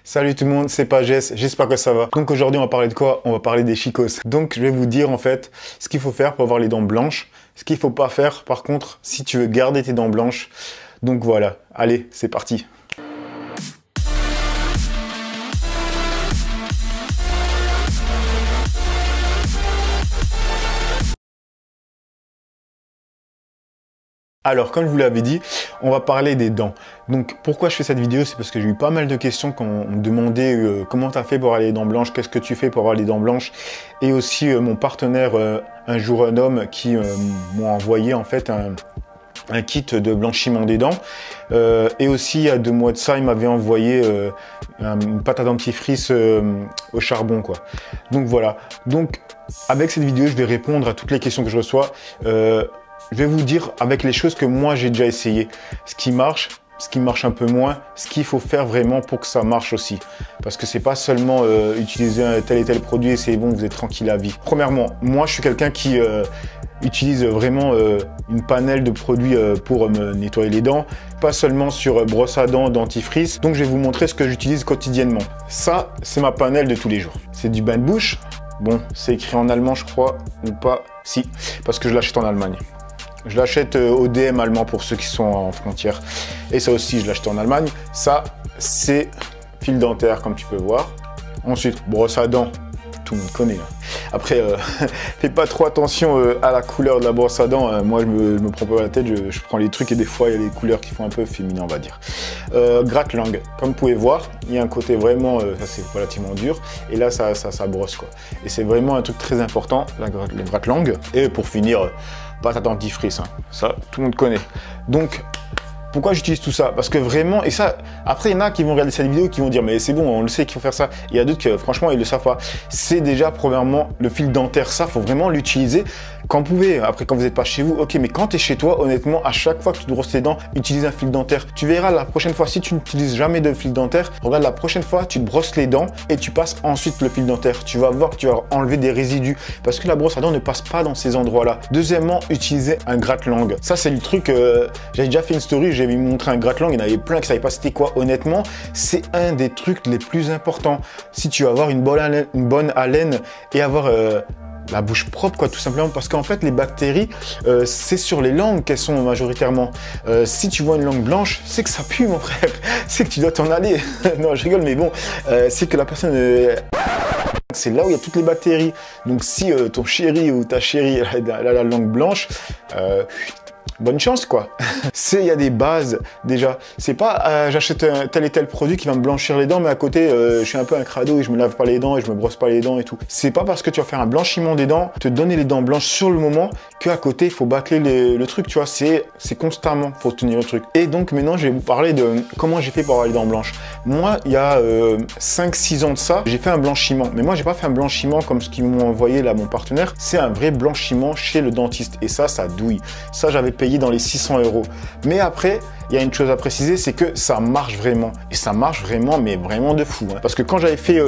Salut tout le monde, c'est Pagès, j'espère que ça va. Donc aujourd'hui on va parler de quoi? On va parler des chicos. Donc je vais vous dire en fait ce qu'il faut faire pour avoir les dents blanches, ce qu'il faut pas faire par contre si tu veux garder tes dents blanches. Donc voilà, allez, c'est parti. Alors, comme je vous l'avais dit, on va parler des dents. Donc, pourquoi je fais cette vidéo? C'est parce que j'ai eu pas mal de questions quand on me demandait comment tu as fait pour avoir les dents blanches, qu'est-ce que tu fais pour avoir les dents blanches. Et aussi, mon partenaire, un jour un homme, qui m'a envoyé en fait un kit de blanchiment des dents. Et aussi, il y a 2 mois de ça, il m'avait envoyé une pâte à dentifrice au charbon, quoi. Donc voilà. Donc, avec cette vidéo, je vais répondre à toutes les questions que je reçois. Je vais vous dire avec les choses que moi j'ai déjà essayé, ce qui marche un peu moins, ce qu'il faut faire vraiment pour que ça marche aussi. Parce que c'est pas seulement utiliser un tel et tel produit et c'est bon, vous êtes tranquille à vie. Premièrement, moi je suis quelqu'un qui utilise vraiment une panelle de produits pour me nettoyer les dents, pas seulement sur brosse à dents, dentifrice. Donc je vais vous montrer ce que j'utilise quotidiennement. Ça, c'est ma panelle de tous les jours. C'est du bain de bouche. Bon, c'est écrit en allemand je crois, ou pas, si, parce que je l'achète en Allemagne. Je l'achète au DM allemand pour ceux qui sont en frontière. Et ça aussi, je l'achète en Allemagne. Ça, c'est fil dentaire, comme tu peux voir. Ensuite, brosse à dents. Tout le monde connaît. Après, fais pas trop attention à la couleur de la brosse à dents. Moi, je me prends pas la tête. Je prends les trucs et des fois, il y a des couleurs qui font un peu féminin, on va dire. Gratte-langue. Comme vous pouvez voir, il y a un côté vraiment, ça c'est relativement dur. Et là, ça brosse, quoi. Et c'est vraiment un truc très important, la gratte-langue. Et pour finir, pâte à dentifrice, hein. Ça, tout le monde connaît. Donc, pourquoi j'utilise tout ça? Parce que vraiment, et ça, après, il y en a qui vont regarder cette vidéo qui vont dire, mais c'est bon, on le sait qu'il faut faire ça. Il y a d'autres qui, franchement, ils le savent pas. C'est déjà, premièrement, le fil dentaire. Ça, faut vraiment l'utiliser quand vous pouvez. Après, quand vous n'êtes pas chez vous, ok, mais quand tu es chez toi, honnêtement, à chaque fois que tu te brosses les dents, utilise un fil dentaire. Tu verras la prochaine fois, si tu n'utilises jamais de fil dentaire, regarde la prochaine fois, tu te brosses les dents et tu passes ensuite le fil dentaire. Tu vas voir que tu vas enlever des résidus parce que la brosse à dents ne passe pas dans ces endroits-là. Deuxièmement, utiliser un gratte-langue. Ça, c'est le truc, j'avais déjà fait une story, j'ai montré un gratte-langue, il y en avait plein qui ne savaient pas c'était quoi. Honnêtement, c'est un des trucs les plus importants. Si tu veux avoir une bonne haleine et avoir la bouche propre, quoi, tout simplement, parce qu'en fait les bactéries c'est sur les langues qu'elles sont majoritairement. Si tu vois une langue blanche, c'est que ça pue, mon frère, c'est que tu dois t'en aller. Non, je rigole, mais bon, c'est que la personne c'est là où il y a toutes les bactéries. Donc si ton chéri ou ta chérie a la langue blanche, bonne chance, quoi. Il y a des bases déjà. C'est pas j'achète tel et tel produit qui va me blanchir les dents, mais à côté je suis un peu un crado et je me lave pas les dents et je me brosse pas les dents et tout. C'est pas parce que tu vas faire un blanchiment des dents, te donner les dents blanches sur le moment, qu'à côté il faut bâcler le truc, tu vois. C'est constamment, faut tenir le truc. Et donc maintenant je vais vous parler de comment j'ai fait pour avoir les dents blanches. Moi, il y a 5-6 ans de ça, j'ai fait un blanchiment. Mais moi j'ai pas fait un blanchiment comme ce qu'ils m'ont envoyé là, mon partenaire. C'est un vrai blanchiment chez le dentiste. Et ça douille. Ça, j'avais payé dans les 600 €. Mais après, il y a une chose à préciser, c'est que ça marche vraiment. Et ça marche vraiment, mais vraiment de fou, hein. Parce que quand j'avais fait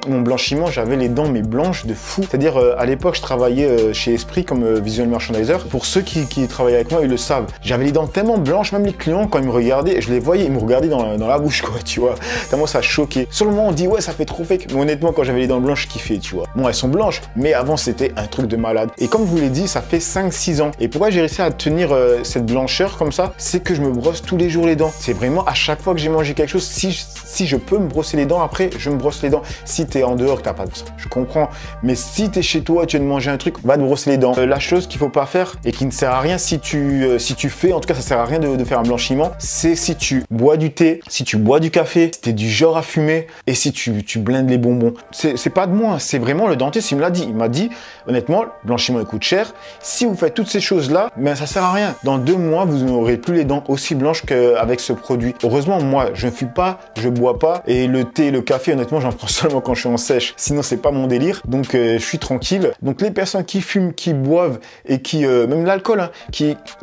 mon blanchiment, j'avais les dents mais blanches de fou. C'est-à-dire, à l'époque, je travaillais chez Esprit comme visual merchandiser. Pour ceux qui travaillent avec moi, ils le savent. J'avais les dents tellement blanches, même les clients, quand ils me regardaient, je les voyais, ils me regardaient dans la bouche, quoi, tu vois. Tellement ça choquait. Sur le moment, on dit, ouais, ça fait trop fake. Mais honnêtement, quand j'avais les dents blanches, je kiffais, tu vois. Bon, elles sont blanches, mais avant, c'était un truc de malade. Et comme je vous l'ai dit, ça fait 5-6 ans. Et pourquoi j'ai réussi à tenir cette blancheur comme ça? C'est que je me brosse tous les jours les dents. C'est vraiment à chaque fois que j'ai mangé quelque chose, si je peux me brosser les dents, après, je me brosse les dents. Si tu es en dehors, que tu n'as pas de ça, je comprends. Mais si tu es chez toi, tu viens de manger un truc, va te brosser les dents. La chose qu'il faut pas faire et qui ne sert à rien si tu fais, en tout cas, ça sert à rien de faire un blanchiment, c'est si tu bois du thé, si tu bois du café, si tu es du genre à fumer et si tu blindes les bonbons. C'est pas de moi, c'est vraiment le dentiste, il me l'a dit. Il m'a dit, honnêtement, le blanchiment il coûte cher. Si vous faites toutes ces choses-là, ben ça sert à rien. Dans 2 mois, vous n'aurez plus les dents aussi blanches qu'avec ce produit. Heureusement, moi, je ne fume pas, je bois pas et le thé, le café, honnêtement, j'en prends seulement quand je suis en sèche. Sinon, c'est pas mon délire. Donc, je suis tranquille. Donc, les personnes qui fument, qui boivent et qui, même l'alcool, hein,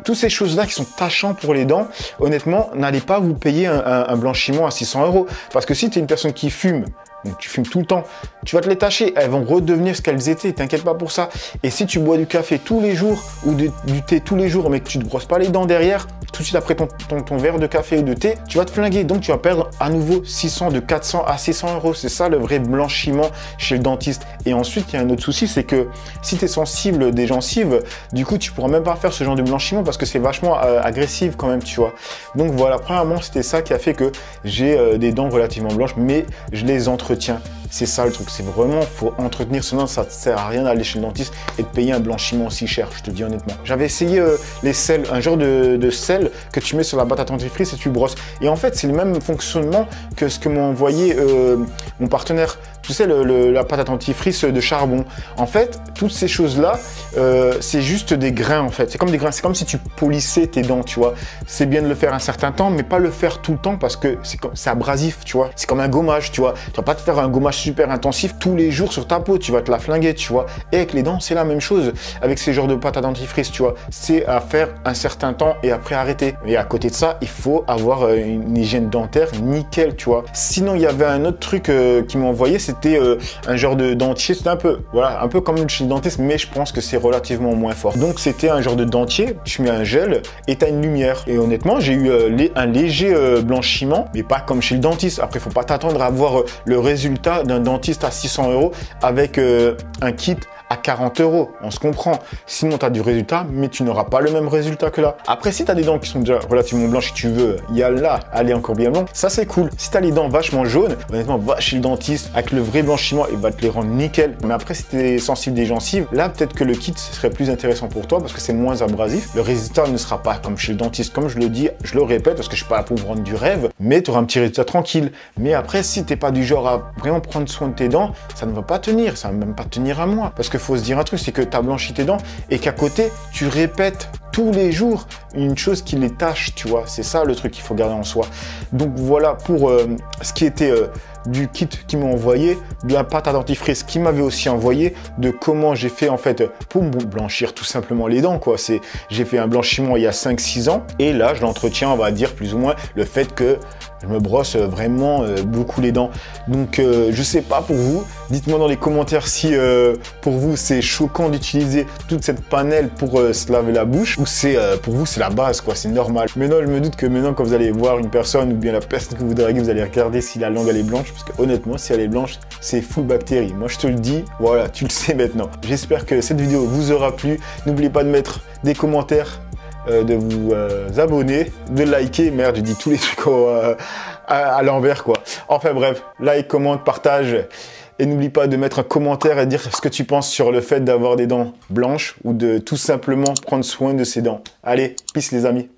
toutes ces choses-là qui sont tachants pour les dents, honnêtement, n'allez pas vous payer un blanchiment à 600 €. Parce que si tu es une personne qui fume, donc tu fumes tout le temps, tu vas te les tâcher, elles vont redevenir ce qu'elles étaient, t'inquiète pas pour ça. Et si tu bois du café tous les jours ou du thé tous les jours, mais que tu ne te brosses pas les dents derrière, tout de suite après ton verre de café ou de thé, tu vas te flinguer. Donc tu vas perdre à nouveau 600, de 400 à 600 €. C'est ça le vrai blanchiment chez le dentiste. Et ensuite, il y a un autre souci, c'est que si tu es sensible des gencives, du coup, tu pourras même pas faire ce genre de blanchiment parce que c'est vachement agressif quand même, tu vois. Donc voilà, premièrement, c'était ça qui a fait que j'ai des dents relativement blanches, mais je les entretiens. C'est ça le truc, c'est vraiment, faut entretenir, sinon ça ne sert à rien d'aller chez le dentiste et de payer un blanchiment aussi cher, je te dis honnêtement. J'avais essayé les sels, un genre de sel que tu mets sur la pâte à dentifrice et tu brosses. Et en fait, c'est le même fonctionnement que ce que m'a envoyé mon partenaire. Tu sais, la pâte à dentifrice de charbon. En fait, toutes ces choses-là, c'est juste des grains en fait. C'est comme des grains, c'est comme si tu polissais tes dents, tu vois. C'est bien de le faire un certain temps, mais pas le faire tout le temps parce que c'est abrasif, tu vois. C'est comme un gommage, tu vois. Tu vas pas te faire un gommage super intensif tous les jours sur ta peau, tu vas te la flinguer, tu vois. Et avec les dents, c'est la même chose. Avec ces genres de pâte à dentifrice, tu vois. C'est à faire un certain temps et après arrêter. Et à côté de ça, il faut avoir une hygiène dentaire nickel, tu vois. Sinon, il y avait un autre truc qui m'a envoyé, c'était un genre de dentier, c'était un peu, voilà, un peu comme chez le dentiste, mais je pense que c'est relativement moins fort. Donc c'était un genre de dentier, tu mets un gel et tu as une lumière. Et honnêtement, j'ai eu un léger blanchiment, mais pas comme chez le dentiste. Après, il faut pas t'attendre à voir le résultat d'un dentiste à 600 € avec un kit à 40 €. On se comprend. Sinon, tu as du résultat, mais tu n'auras pas le même résultat que là. Après, si tu as des dents qui sont déjà relativement blanches, si tu veux y aller là, aller encore bien blanc, ça c'est cool. Si tu as les dents vachement jaunes, honnêtement, va chez le dentiste avec le vrai blanchiment, il va te les rendre nickel. Mais après, si tu es sensible des gencives, là, peut-être que le kit serait plus intéressant pour toi parce que c'est moins abrasif. Le résultat ne sera pas comme chez le dentiste. Comme je le dis, je le répète parce que je suis pas là pour vous rendre du rêve, mais tu auras un petit résultat tranquille. Mais après, si tu n'es pas du genre à vraiment prendre soin de tes dents, ça ne va pas tenir. Ça ne va même pas tenir à moi. Parce que faut se dire un truc, c'est que tu as blanchi tes dents et qu'à côté, tu répètes tous les jours une chose qui les tâche, tu vois. C'est ça le truc qu'il faut garder en soi. Donc voilà pour ce qui était du kit qu'ils m'ont envoyé, de la pâte à dentifrice qui m'avait aussi envoyé, de comment j'ai fait en fait pour blanchir tout simplement les dents, quoi. J'ai fait un blanchiment il y a 5-6 ans et là je l'entretiens, on va dire plus ou moins le fait que je me brosse vraiment beaucoup les dents. Donc je sais pas pour vous, dites-moi dans les commentaires si pour vous c'est choquant d'utiliser toute cette panelle pour se laver la bouche ou c'est pour vous c'est la base, quoi, c'est normal. Maintenant je me doute que maintenant quand vous allez voir une personne ou bien la personne que vous draguez, vous allez regarder si la langue elle est blanche, parce que honnêtement si elle est blanche c'est full bactéries. Moi je te le dis, voilà, tu le sais maintenant. J'espère que cette vidéo vous aura plu. N'oubliez pas de mettre des commentaires, de vous abonner, de liker. Merde, j'ai dit tous les trucs à l'envers, quoi. Enfin bref, like, commente, partage. Et n'oublie pas de mettre un commentaire et dire ce que tu penses sur le fait d'avoir des dents blanches ou de tout simplement prendre soin de ses dents. Allez, peace les amis.